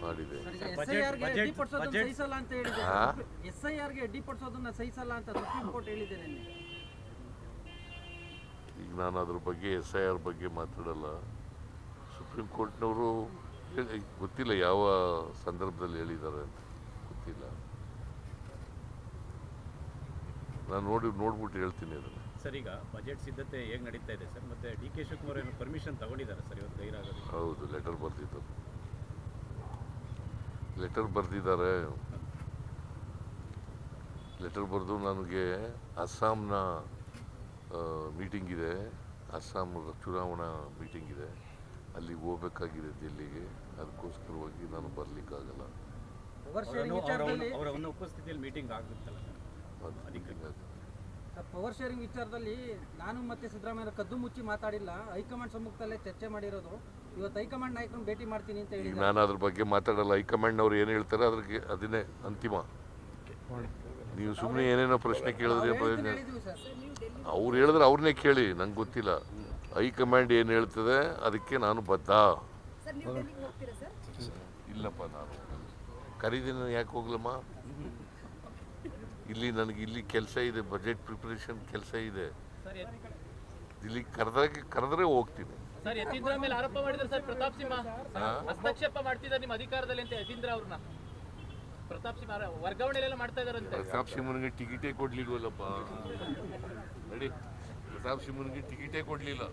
ಮಾಡಿದೆ. SIRಗೆ ಅಡ್ಡಿಪಡಿಸೋದನ್ನ ಸಹಿಸಲ್ಲ ಅಂತ ಹೇಳಿದೆ. SIRಗೆ ಅಡ್ಡಿಪಡಿಸೋದನ್ನ ಸಹಿಸಲ್ಲ ಅಂತ ಸುಪ್ರೀಂ ಕೋರ್ಟ್ ಹೇಳಿದೆ ನಿನ್ನೆ. ಈಗ ನಾನು ಅದ್ರ ಬಗ್ಗೆ SIR ಬಗ್ಗೆ ಮಾತಾಡಲ್ಲ. ಸುಪ್ರೀಂ ಕೋರ್ಟ್ನವರು ಗೊತ್ತಿಲ್ಲ ಯಾವ ಸಂದರ್ಭದಲ್ಲಿ ಹೇಳಿದ್ದಾರೆ ಅಂತ ಗೊತ್ತಿಲ್ಲ. ನಾನು ನೋಡ್ಬಿಟ್ಟು ಹೇಳ್ತೀನಿ ಅದನ್ನು. ಸರ್, ಈಗ ಬಜೆಟ್ ಸಿದ್ಧತೆ ಹೇಗೆ ನಡೀತಾ ಇದೆ ಸರ್? ಮತ್ತೆ DK ಶಿವಕುಮಾರ್ ಏನು ಪರ್ಮಿಷನ್ ತಗೊಂಡಿದ್ದಾರೆ ಸರ್ ಇವತ್ತು ಗೈರಾಗೋದು? ಹೌದು, ಲೆಟರ್ ಬರೆದಿದ್ದಾರೆ. ಲೆಟರ್ ಬರೆದು ನನಗೆ ಅಸ್ಸಾಂನ ಮೀಟಿಂಗ್ ಇದೆ, ಅಸ್ಸಾಂ ಚುನಾವಣಾ ಮೀಟಿಂಗ್ ಇದೆ, ಅಲ್ಲಿಗೆ ಹೋಗ್ಬೇಕಾಗಿದೆ ದಿಲ್ಲಿಗೆ. ಅದಕ್ಕೋಸ್ಕರವಾಗಿ ನಾನು ಬರಲಿಕ್ಕಾಗಲ್ಲ. ಅವರ ಉಪಸ್ಥಿತಿಯಲ್ಲಿ ಮೀಟಿಂಗ್ ಆಗುತ್ತಲ್ಲ ಸರ್? ಪವರ್ ಶೇರಿಂಗ್ ವಿಚಾರದಲ್ಲಿ ನಾನು ಮತ್ತೆ ಸಿದ್ದರಾಮಯ್ಯ ಕದ್ದು ಮುಚ್ಚಿ ಮಾತಾಡಿಲ್ಲ. ಹೈಕಮಾಂಡ್ ಸಮ್ಮುಖದಲ್ಲೇ ಚರ್ಚೆ ಮಾಡಿರೋದು. ಇವತ್ತು ಹೈಕಮಾಂಡ್ ನಾಯಕರನ್ನು ಭೇಟಿ ಮಾಡ್ತೀನಿ ಅಂತ ಹೇಳಿ ನಾನು ಅದ್ರ ಬಗ್ಗೆ ಮಾತಾಡಲ್ಲ. ಹೈಕಮಾಂಡ್ನವ್ರು ಏನು ಹೇಳ್ತಾರೆ ಅದನ್ನೇ ಅಂತಿಮ. ನೀವು ಸುಮ್ಮನೆ ಏನೇನೋ ಪ್ರಶ್ನೆ ಕೇಳಿದ್ರೆ ಪ್ರಯೋಜನ. ಅವ್ರು ಹೇಳಿದ್ರೆ ಅವ್ರನ್ನೇ ಕೇಳಿ, ನಂಗೆ ಗೊತ್ತಿಲ್ಲ. ಹೈಕಮಾಂಡ್ ಏನು ಹೇಳ್ತದೆ ಅದಕ್ಕೆ ನಾನು ಬದ್ಧ. ಇಲ್ಲಪ್ಪ, ನಾನು ಕರೀದಿನ ಯಾಕೆ ಹೋಗ್ಲಮ್ಮ? ನನಗೆ ಕೆಲಸ ಇದೆ, ಬಜೆಟ್ ಪ್ರಿಪರೇಷನ್ ಕೆಲಸ ಇದೆ. ಇಲ್ಲಿ ಕರೆದ್ರೆ ಹೋಗ್ತೀನಿ. ಸರ್, ಯತೀಂದ್ರ ಮೇಲೆ ಆರೋಪ ಮಾಡಿದ್ರು ಸರ್. ಪ್ರತಾಪ್ ಸಿಂಹ ಹಸ್ತಕ್ಷೇಪ ಮಾಡ್ತಿದ್ದಾರೆ ನಿಮ್ಮ ಅಧಿಕಾರದಲ್ಲಿ ಅಂತ ಯತೀಂದ್ರ ಅವ್ರನ್ನ. ಪ್ರತಾಪ್ ಸಿಂಹ ವರ್ಗಾವಣೆಲ್ಲ ಮಾಡ್ತಾ ಇದಾರಂತೆ. ಪ್ರತಾಪ್ ಸಿಂಹನಿಗೆ ಟಿಕೆಟೇ ಕೊಡ್ಲಿಲ್ವಲ್ಲಪ್ಪ. ನೋಡಿ, ಪ್ರತಾಪ್ ಸಿಂಹನಿಗೆ ಟಿಕೆಟೇ ಕೊಡ್ಲಿಲ್ಲ.